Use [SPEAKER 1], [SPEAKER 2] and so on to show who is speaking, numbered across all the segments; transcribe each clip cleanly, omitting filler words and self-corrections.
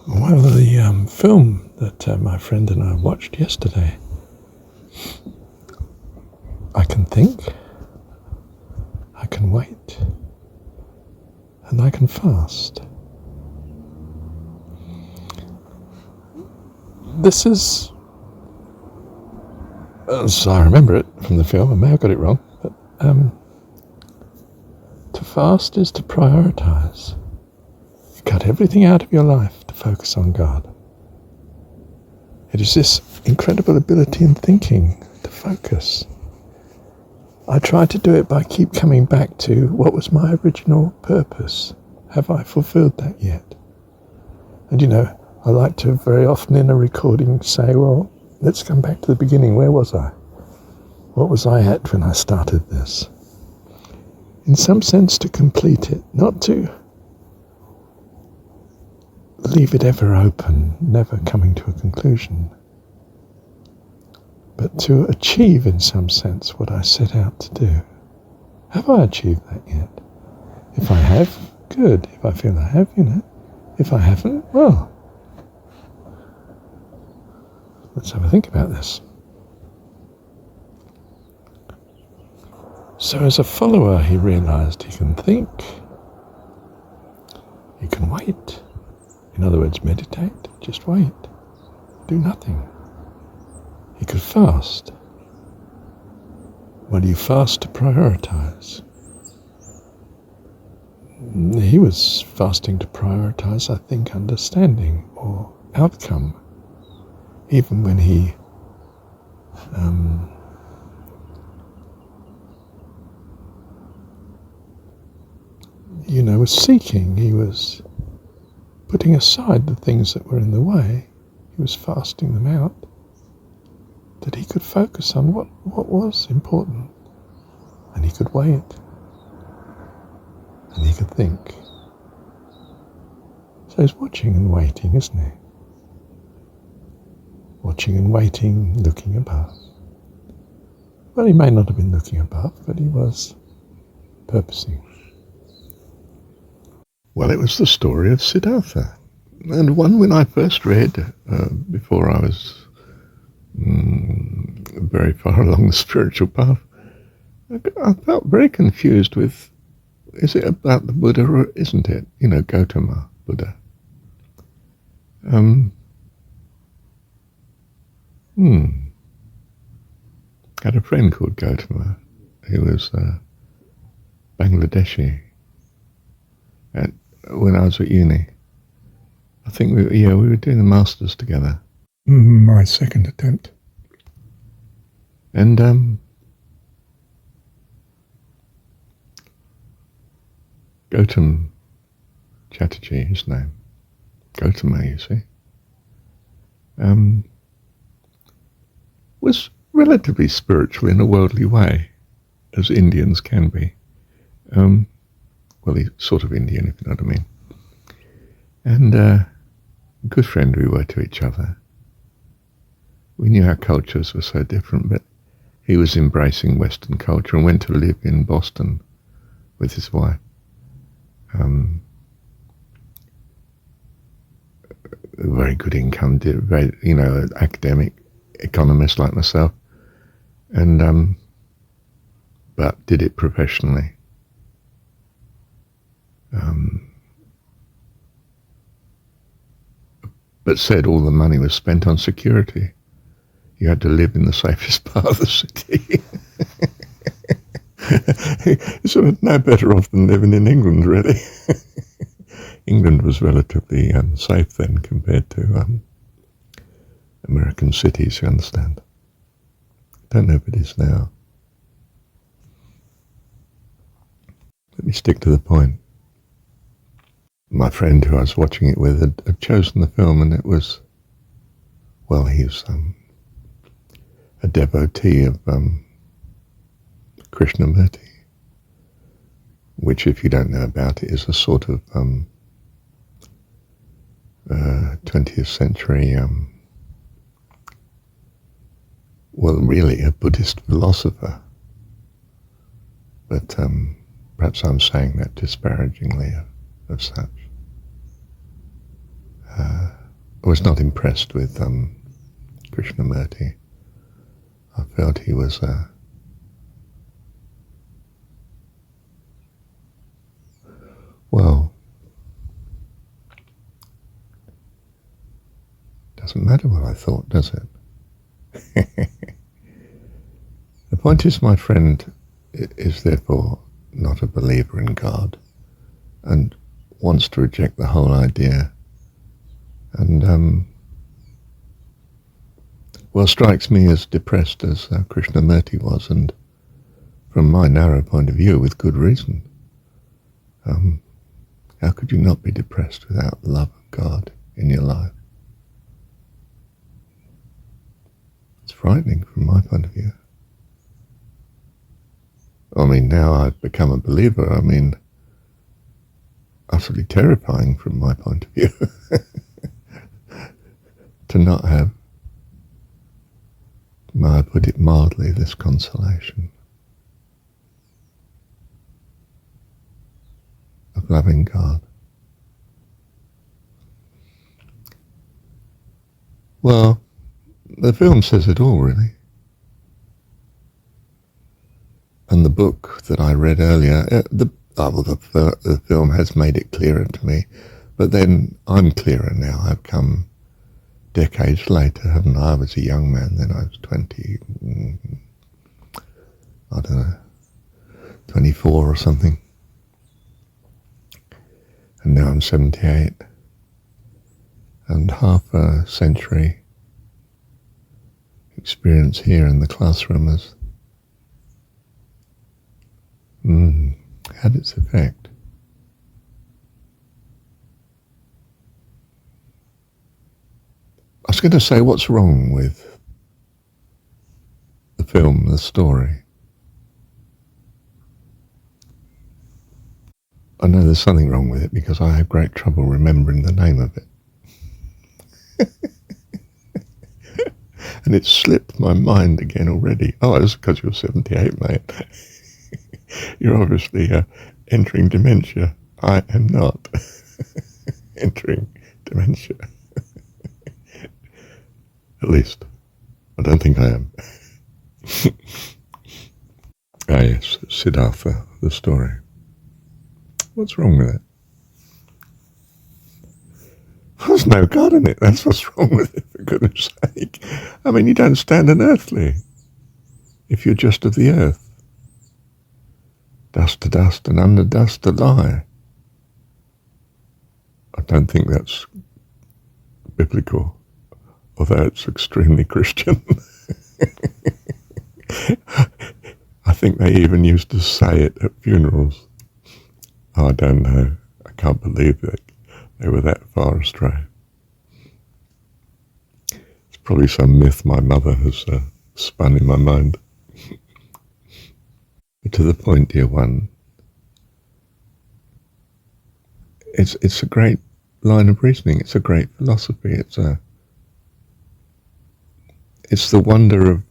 [SPEAKER 1] Well, the film that my friend and I watched yesterday, I can think, I can wait, and I can fast. This is, as I remember it from the film, I may have got it wrong, but to fast is to prioritize. You cut everything out of your life to focus on God. It is this incredible ability in thinking to focus. I try to do it by keep coming back to what was my original purpose. Have I fulfilled that yet? And I like to very often in a recording say, well, let's come back to the beginning. Where was I? What was I at when I started this? In some sense to complete it, not to leave it ever open, never coming to a conclusion, but to achieve in some sense what I set out to do. Have I achieved that yet? If I have, good. If I feel I have, If I haven't, well, let's have a think about this. So as a follower, he realized he can think, he can wait. In other words, meditate, just wait, do nothing. He could fast. Well, you fast to prioritize. He was fasting to prioritize, I think, understanding or outcome. Even when he was seeking, he was putting aside the things that were in the way. He was fasting them out, that he could focus on what was important, and he could weigh it, and he could think. So he's watching and waiting, isn't he? Watching and waiting, looking above. Well, he may not have been looking above, but he was purposing. Well, it was the story of Siddhartha, and one when I first read, before I was very far along the spiritual path, I felt very confused with, is it about the Buddha or isn't it? Gautama Buddha. Had a friend called Gautama. He was Bangladeshi. And when I was at uni, I think we were doing the masters together. My second attempt. And Gautam Chatterjee, his name, Gautama, you see, was relatively spiritual in a worldly way, as Indians can be. Well, he's sort of Indian, if you know what I mean. And a good friend we were to each other. We knew our cultures were so different, but he was embracing Western culture and went to live in Boston with his wife. Very good income, academic economist like myself, and but did it professionally. But said all the money was spent on security. You had to live in the safest part of the city. You're sort of no better off than living in England, really. England was relatively safe then compared to American cities, you understand. Don't know if it is now. Let me stick to the point. My friend who I was watching it with had chosen the film, and it was, well, he's a devotee of Krishnamurti, which, if you don't know about it, is a sort of 20th century, well, really a Buddhist philosopher. But perhaps I'm saying that disparagingly of such. I was not impressed with Krishnamurti. I felt he was well, doesn't matter what I thought, does it? The point is, my friend is therefore not a believer in God and wants to reject the whole idea, and well, strikes me as depressed as Krishnamurti was, and from my narrow point of view, with good reason. How could you not be depressed without the love of God in your life? It's frightening from my point of view. I mean, now I've become a believer, I mean, utterly terrifying from my point of view to not have, may I put it mildly, this consolation of loving God. Well, the film says it all, really. And the book that I read earlier, the film has made it clearer to me, but then I'm clearer now. I've come decades later, haven't I? I was a young man then. I was 20, I don't know, 24 or something. And now I'm 78. And half a century experience here in the classroom has had its effect. I was going to say, what's wrong with the film, the story? I know there's something wrong with it because I have great trouble remembering the name of it. And it slipped my mind again already. Oh, it's because you're 78, mate. You're obviously entering dementia. I am not entering dementia. At least, I don't think I am. Ah yes, Siddhartha, the story. What's wrong with it? There's no God in it, that's what's wrong with it, for goodness sake. I mean, you don't stand an earthly if you're just of the earth. Dust to dust and under dust to lie. I don't think that's biblical, although it's extremely Christian. I think they even used to say it at funerals. I don't know. I can't believe that they were that far astray. It's probably some myth my mother has spun in my mind. But to the point, dear one, it's a great line of reasoning. It's a great philosophy. It's the wonder of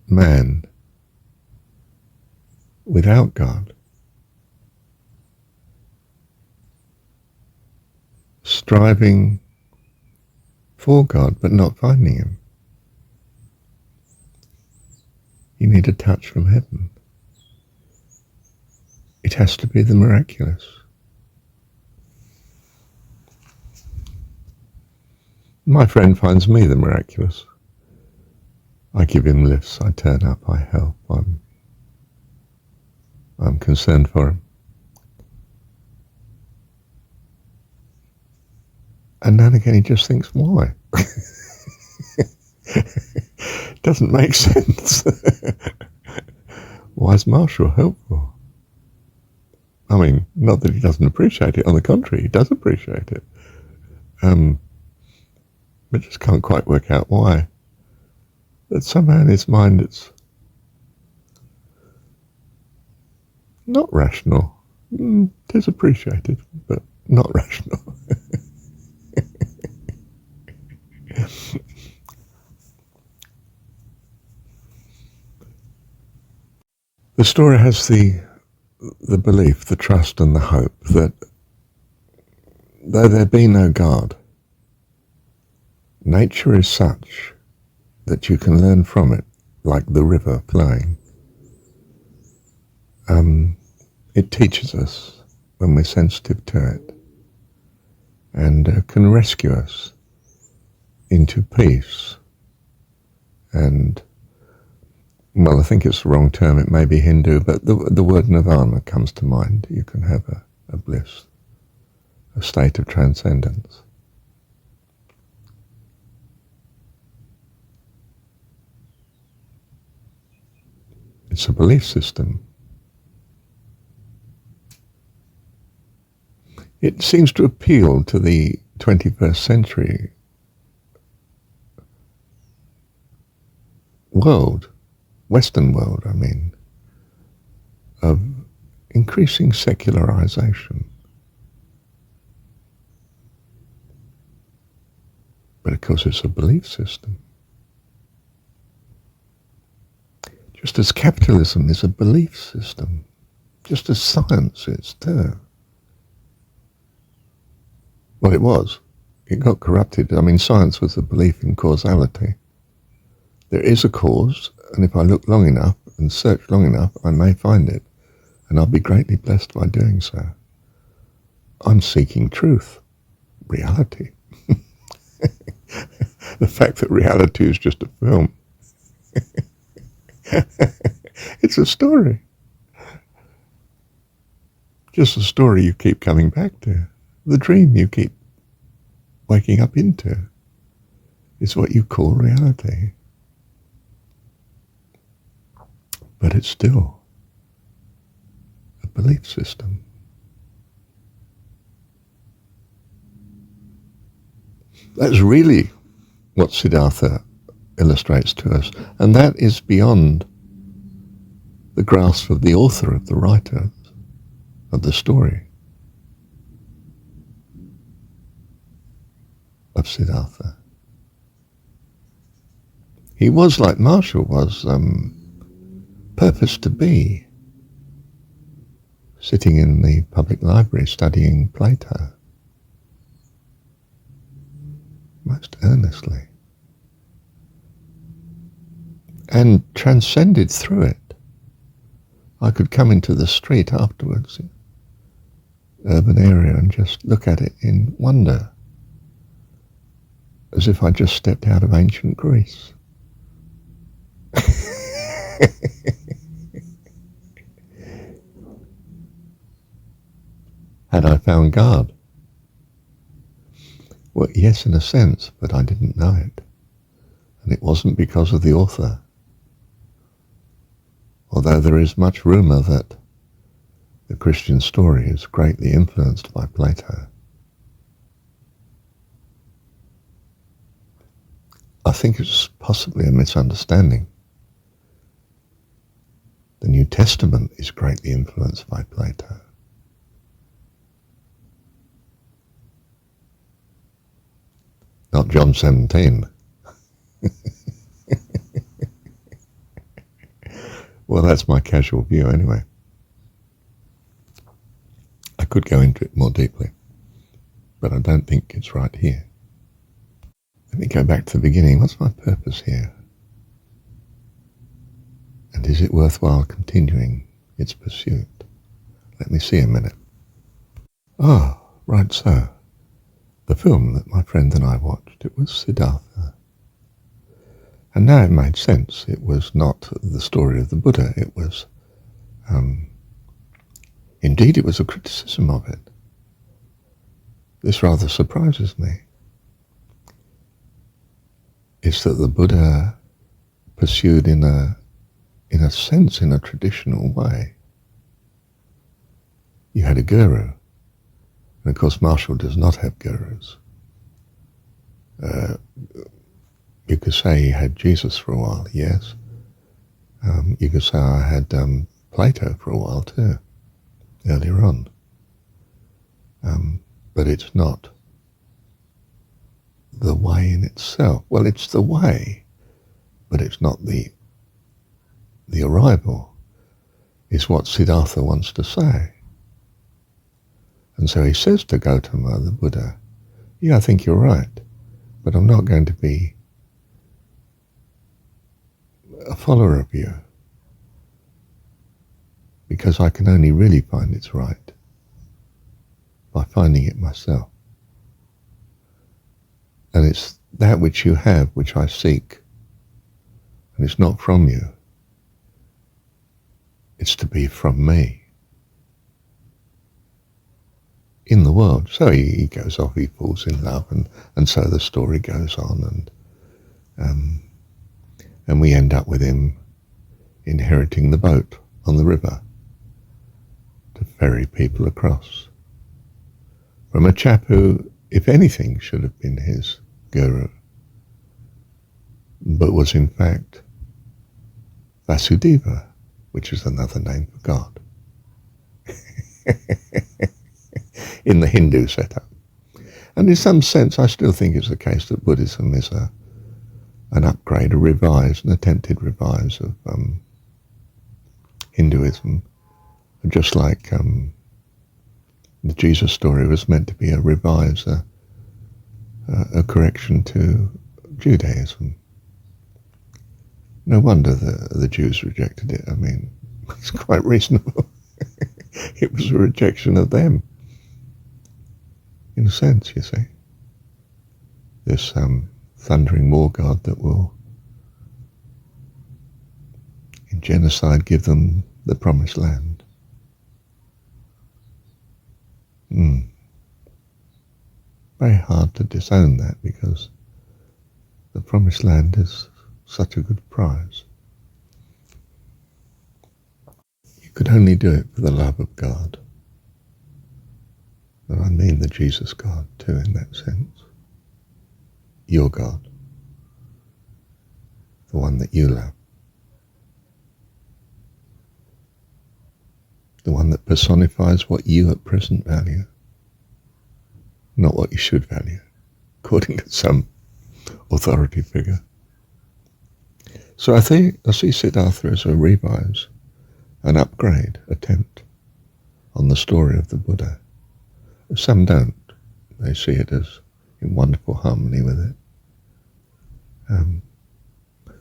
[SPEAKER 1] man without God, striving for God but not finding him. You need a touch from heaven. It has to be the miraculous. My friend finds me the miraculous. I give him lifts, I turn up, I help, I'm concerned for him. And now and again he just thinks, why? Doesn't make sense. Why is Marshall helpful? I mean, not that he doesn't appreciate it, on the contrary, he does appreciate it. But just can't quite work out why. That somehow in his mind it's not rational. It is appreciated, but not rational. The story has the belief, the trust and the hope that though there be no God, Nature is such that you can learn from it, like the river flowing. It teaches us when we're sensitive to it, and can rescue us into peace. And, well, I think it's the wrong term, it may be Hindu, but the word nirvana comes to mind. You can have a bliss, a state of transcendence. It's a belief system. It seems to appeal to the 21st century world, Western world, I mean, of increasing secularization. But of course it's a belief system. Just as capitalism is a belief system, just as science is too. Well, it was. It got corrupted. I mean, science was a belief in causality. There is a cause, and if I look long enough and search long enough, I may find it, and I'll be greatly blessed by doing so. I'm seeking truth, reality. The fact that reality is just a film. It's a story. Just a story you keep coming back to. The dream you keep waking up into is what you call reality. But it's still a belief system. That's really what Siddhartha illustrates to us, and that is beyond the grasp of the author, of the writer of the story of Siddhartha. He was, like Marshall was, purposed to be, sitting in the public library studying Plato, most earnestly, and transcended through it. I could come into the street afterwards, urban area, and just look at it in wonder, as if I just stepped out of ancient Greece. Had I found God? Well, yes, in a sense, but I didn't know it. And it wasn't because of the author. Although there is much rumour that the Christian story is greatly influenced by Plato. I think it's possibly a misunderstanding. The New Testament is greatly influenced by Plato. Not jon17. Well, that's my casual view anyway. I could go into it more deeply, but I don't think it's right here. Let me go back to the beginning. What's my purpose here? And is it worthwhile continuing its pursuit? Let me see a minute. Ah, right so. The film that my friend and I watched, it was Siddhartha. And now it made sense. It was not the story of the Buddha. It was, indeed, it was a criticism of it. This rather surprises me. It's that the Buddha pursued in a sense, in a traditional way. You had a guru. And of course, Marshall does not have gurus. You could say he had Jesus for a while, yes. You could say I had Plato for a while too, earlier on. But it's not the way in itself. Well, it's the way, but it's not the arrival, is what Siddhartha wants to say. And so he says to Gautama, the Buddha, yeah, I think you're right. But I'm not going to be a follower of you, because I can only really find it's right by finding it myself. And it's that which you have which I seek, and it's not from you. It's to be from me in the world. So he goes off, he falls in love, and so the story goes on, and we end up with him inheriting the boat on the river to ferry people across from a chap who, if anything, should have been his guru, but was in fact Vasudeva, which is another name for God in the Hindu setup. And in some sense, I still think it's the case that Buddhism is an upgrade, a revise, an attempted revise of Hinduism, just like the Jesus story was meant to be a revise, a correction to Judaism. No wonder the Jews rejected it. I mean, it's quite reasonable. It was a rejection of them, in a sense, you see. This thundering war god that will, in genocide, give them the promised land. Very hard to disown that, because the promised land is such a good prize. You could only do it for the love of God. And I mean the Jesus God too, in that sense. Your God. The one that you love. The one that personifies what you at present value, not what you should value, according to some authority figure. So I see Siddhartha as a revise, an upgrade attempt on the story of the Buddha. Some don't. They see it as in wonderful harmony with it.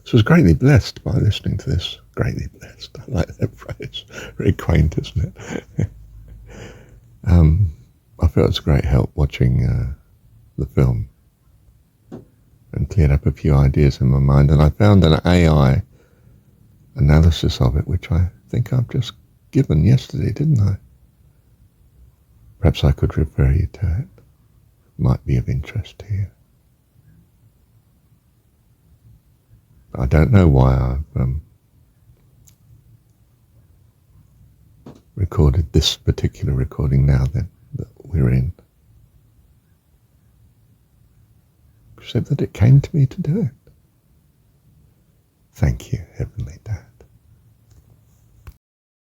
[SPEAKER 1] So I was greatly blessed by listening to this. Greatly blessed. I like that phrase. Very quaint, isn't it? I felt it was a great help watching the film, and cleared up a few ideas in my mind. And I found an AI analysis of it, which I think I've just given yesterday, didn't I? Perhaps I could refer you to it. Might be of interest to you. I don't know why I've recorded this particular recording now then, that we're in. Except that it came to me to do it. Thank you, Heavenly Dad.